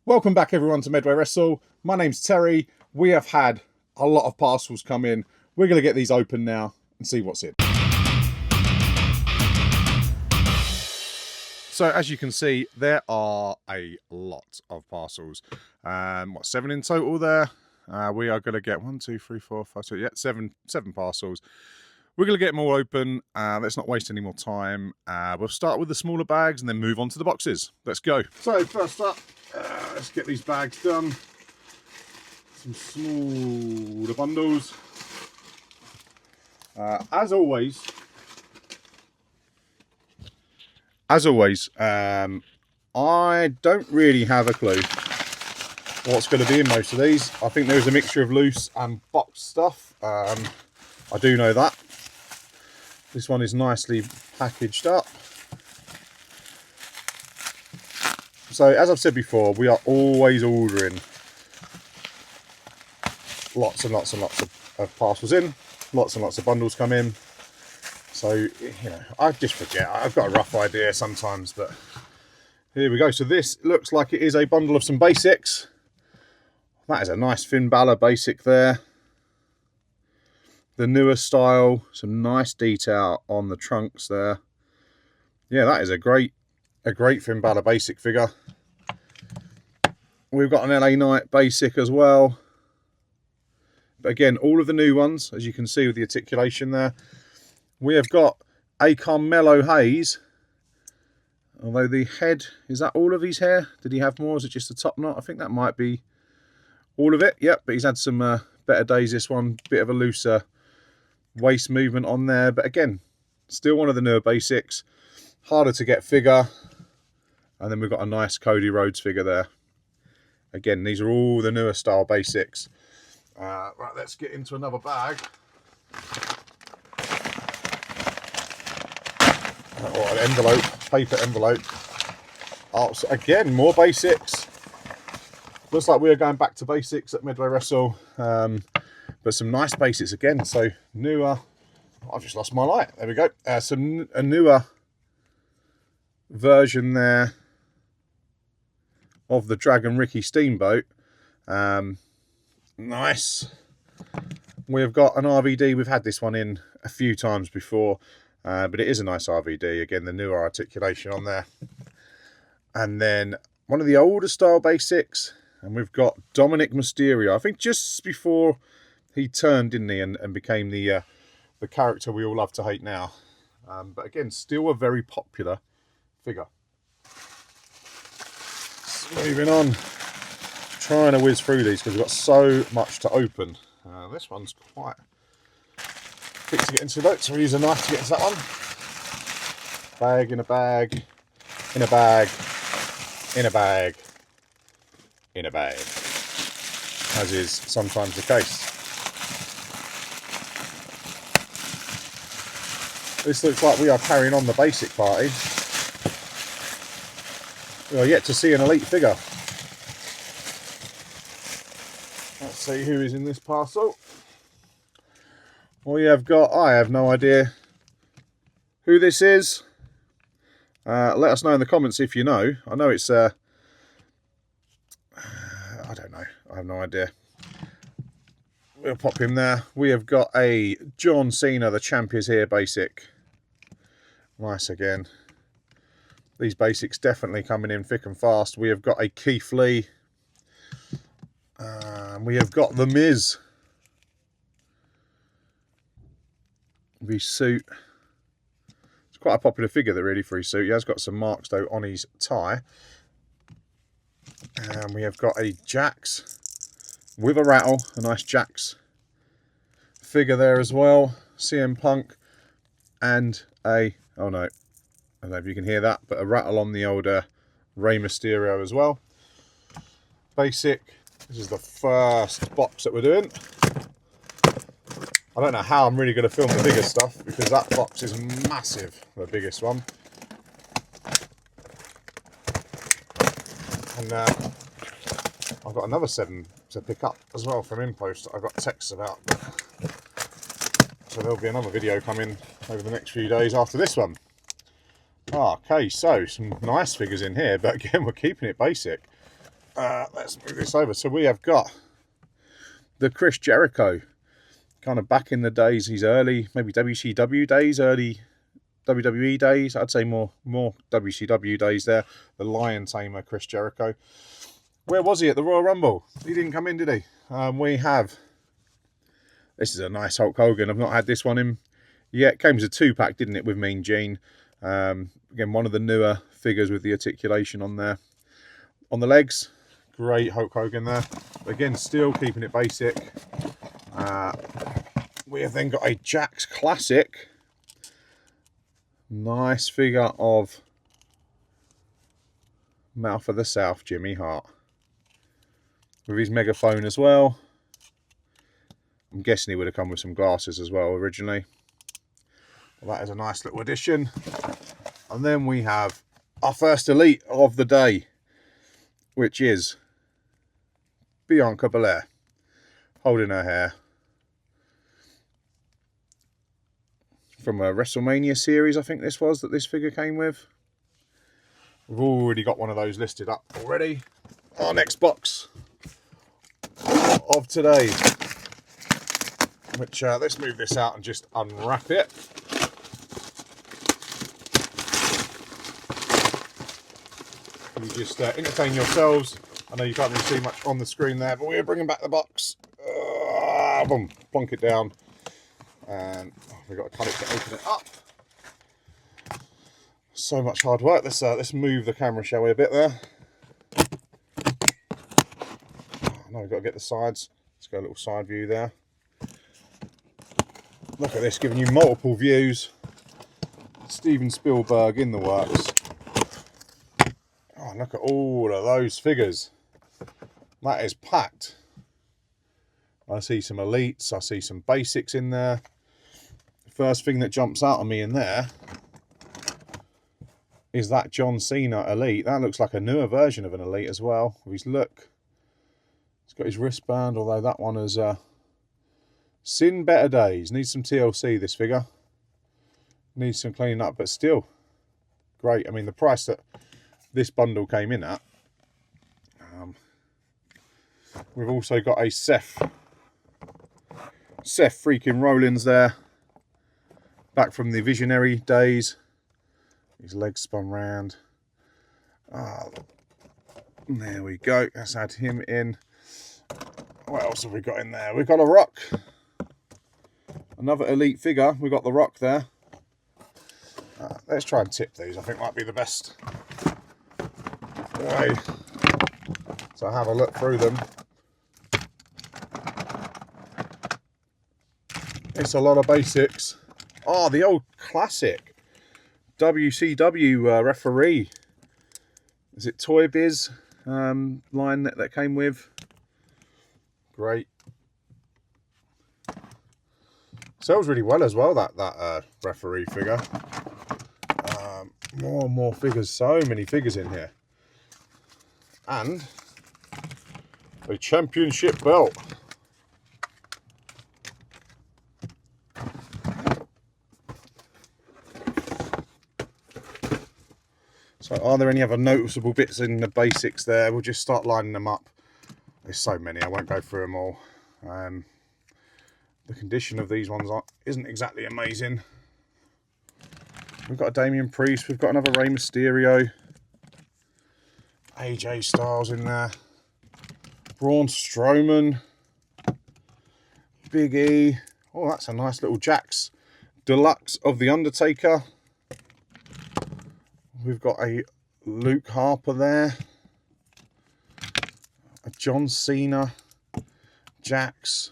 Welcome back everyone to Medway Wrestle. My name's Terry. We have had a lot of parcels come in. We're going to get these open now and see what's in. So as you can see, there are a lot of parcels. 7 in total there? We are going to get 1, 2, 3, 4, 5, 6, yeah, seven parcels. We're going to get them all open. Let's not waste any more time. We'll start with the smaller bags and then move on to the boxes. Let's go. So first up, let's get these bags done. Some smaller bundles. As always, I don't really have a clue what's going to be in most of these. I think there's a mixture of loose and boxed stuff. I do know that. This one is nicely packaged up. So as I've said before, we are always ordering lots and lots and lots of parcels in. Lots and lots of bundles come in. So, you know, I just forget. I've got a rough idea sometimes, but here we go. So this looks like it is a bundle of some basics. That is a nice Finn Balor basic there. The newer style, some nice detail on the trunks there. Yeah, that is a great Finn Balor basic figure. We've got an LA Knight basic as well. But again, all of the new ones, as you can see with the articulation there. We have got a Carmelo Hayes. Although the head, is that all of his hair? Did he have more? Is it just the top knot? I think that might be all of it. Yep, but he's had some better days this one. Bit of a looser waist movement on there. But again, still one of the newer basics. Harder to get figure. And then we've got a nice Cody Rhodes figure there. Again, these are all the newer style basics. Right, let's get into another bag. Or an envelope, paper envelope. Oh, so again, more basics. Looks like we are going back to basics at Medway Wrestle. But some nice basics again. So newer. I've just lost my light. There we go. A newer version there of the Dragon Ricky Steamboat. Nice. We've got an RVD. We've had this one in a few times before. But it is a nice RVD. Again, the newer articulation on there. And then one of the older style basics. And we've got Dominic Mysterio. I think just before he turned, didn't he? And became the character we all love to hate now. But again, still a very popular figure. Moving on. Trying to whiz through these because we've got so much to open. This one's quite quick to get into though, so we use a knife to get into that one. Bag in a bag, in a bag, in a bag, in a bag, as is sometimes the case. This looks like we are carrying on the basic party. We are yet to see an Elite figure. Let's see who is in this parcel. We have got, I have no idea who this is. Let us know in the comments if you know. I know it's, I don't know. I have no idea. We'll pop him there. We have got a John Cena, the champ is here basic. Nice again. These basics definitely coming in thick and fast. We have got a Keith Lee. We have got The Miz. His suit. It's quite a popular figure that really for his suit. He has got some marks though on his tie. And we have got a Jax with a rattle. A nice Jax figure there as well. CM Punk. And a, oh no, I don't know if you can hear that, but a rattle on the old Rey Mysterio as well. Basic. This is the first box that we're doing. I don't know how I'm really going to film the bigger stuff because that box is massive, the biggest one. And I've got another 7 to pick up as well from InPost that I've got texts about. So there'll be another video coming over the next few days after this one. Okay, so some nice figures in here, but again, we're keeping it basic. let's move this over. So we have got the Chris Jericho, kind of back in the days, his early, maybe WCW days, early WWE days. I'd say more WCW days there. The Lion Tamer Chris Jericho. Where was he at the Royal Rumble? He didn't come in, did he? We have, this is a nice Hulk Hogan. I've not had this one in yet. It came as a 2-pack, didn't it, with Mean Gene? Again, one of the newer figures with the articulation on there. On the legs, great Hulk Hogan there. But again, still keeping it basic. We have then got a Jakks Classic. Nice figure of Mouth of the South, Jimmy Hart. With his megaphone as well. I'm guessing he would have come with some glasses as well originally. Well, that is a nice little addition. And then we have our first Elite of the day, which is Bianca Belair holding her hair. From a WrestleMania series, I think this was, that this figure came with. We've already got one of those listed up already. Our next box of today, which let's move this out and just unwrap it. You just entertain yourselves. I know you can't really see much on the screen there, but we're bringing back the box. Boom, plonk it down, and we've got to cut it to open it up. So much hard work. Let's move the camera, shall we, a bit there. Now we've got to get the sides. Let's go a little side view there. Look at this, giving you multiple views. Steven Spielberg in the works. Oh, look at all of those figures. That is packed. I see some Elites, I see some Basics in there. First thing that jumps out at me in there is that John Cena Elite. That looks like a newer version of an Elite as well. With his look. He's got his wristband, although that one has seen better days. Needs some TLC, this figure. Needs some cleaning up, but still great. I mean, the price that this bundle came in at. We've also got a Seth freaking Rollins there. Back from the Visionary days. His legs spun round. There we go. Let's add him in. What else have we got in there? We've got a Rock. Another Elite figure. We've got the Rock there. Let's try and tip these. I think might be the best way to have a look through them. It's a lot of basics. Oh, the old classic WCW referee. Is it Toy Biz line that came with? Great. Sells really well as well, that referee figure. More and more figures. So many figures in here. And a championship belt. So are there any other noticeable bits in the basics there? We'll just start lining them up. There's so many, I won't go through them all. The condition of these ones isn't exactly amazing. We've got a Damian Priest, we've got another Rey Mysterio. AJ Styles in there. Braun Strowman. Big E. Oh, that's a nice little Jakks Deluxe of The Undertaker. We've got a Luke Harper there. A John Cena Jakks.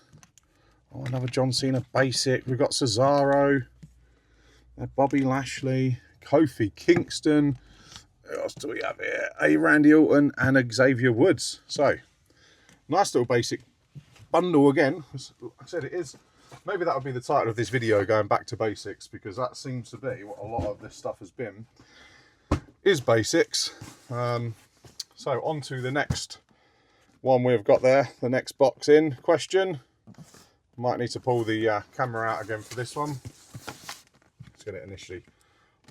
Oh, another John Cena basic. We've got Cesaro. Bobby Lashley. Kofi Kingston. Who else do we have here? A Randy Orton and Xavier Woods. So, nice little basic bundle again. As I said, it is. Maybe that would be the title of this video, going back to basics, because that seems to be what a lot of this stuff has been. Is basics. So on to the next one we've got there, the next box in question. Might need to pull the camera out again for this one. Let's get it initially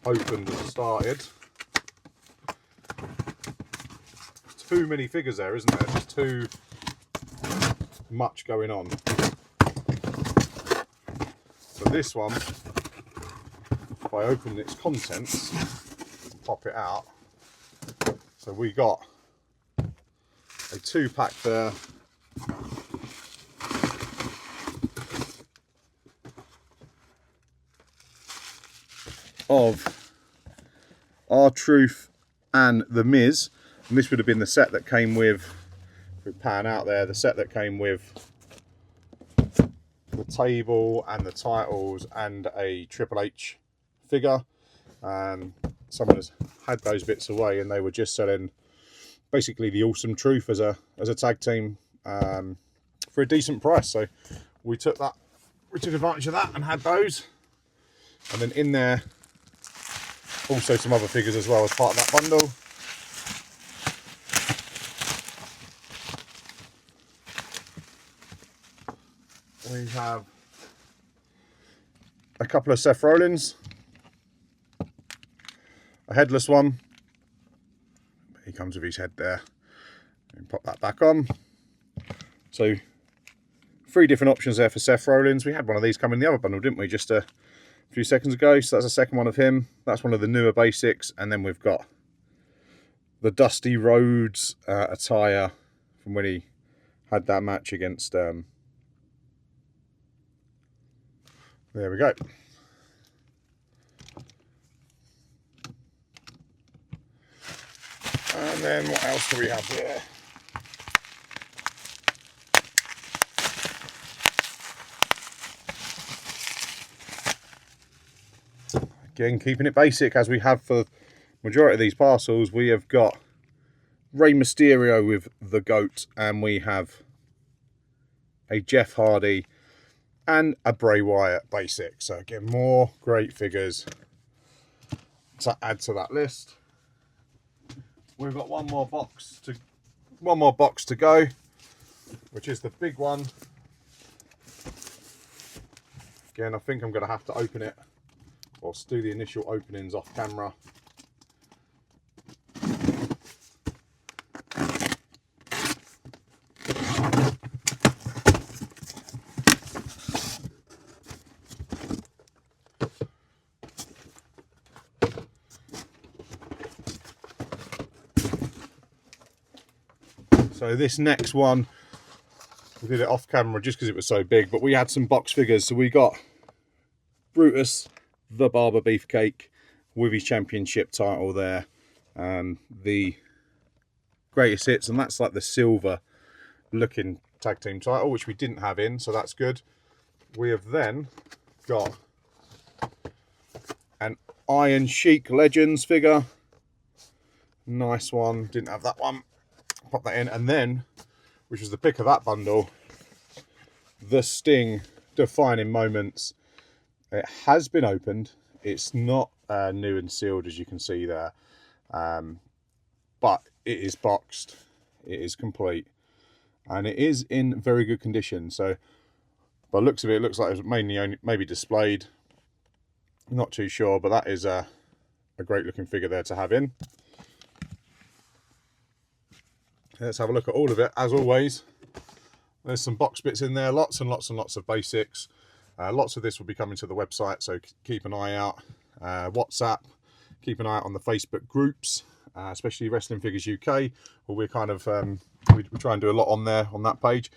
opened and started. too many figures there, isn't there? Just too much going on. So this one, if I open its contents and pop it out, so we got a 2-pack there. Of R-Truth and the Miz, and this would have been the set that came with, if we pan out there, the set that came with the table and the titles and a Triple H figure. Someone has had those bits away, and they were just selling basically the Awesome Truth as a tag team for a decent price. So we took advantage of that and had those, and then in there also some other figures as well as part of that bundle. We have a couple of Seth Rollins, a headless one. He comes with his head there. And pop that back on. So 3 different options there for Seth Rollins. We had one of these come in the other bundle, didn't we, just a few seconds ago? So that's the second one of him. That's one of the newer basics. And then we've got the Dusty Rhodes attire from when he had that match against... there we go. And then what else do we have here? Again, keeping it basic as we have for the majority of these parcels. We have got Rey Mysterio with the GOAT, and we have a Jeff Hardy and a Bray Wyatt basic. So again, more great figures to add to that list. We've got one more box to go, which is the big one. Again, I think I'm going to have to open it, or do the initial openings off camera. So this next one, we did it off camera just because it was so big, but we had some box figures. So we got Brutus, the Barber Beefcake, with his championship title there, the greatest hits, and that's like the silver looking tag team title, which we didn't have in, so that's good. We have then got an Iron Sheik Legends figure, nice one, didn't have that one. Pop that in, and then, which was the pick of that bundle, the Sting Defining Moments. It has been opened. It's not new and sealed, as you can see there, but it is boxed. It is complete, and it is in very good condition. So, by the looks of it, it looks like it was mainly maybe displayed. Not too sure, but that is a great looking figure there to have in. Let's have a look at all of it. As always, there's some box bits in there, lots and lots and lots of basics. Lots of this will be coming to the website, so keep an eye out. WhatsApp, keep an eye out on the Facebook groups, especially Wrestling Figures UK, where we're kind of, we try and do a lot on there, on that page.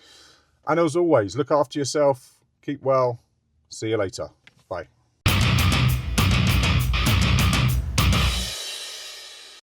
And as always, look after yourself, keep well, see you later.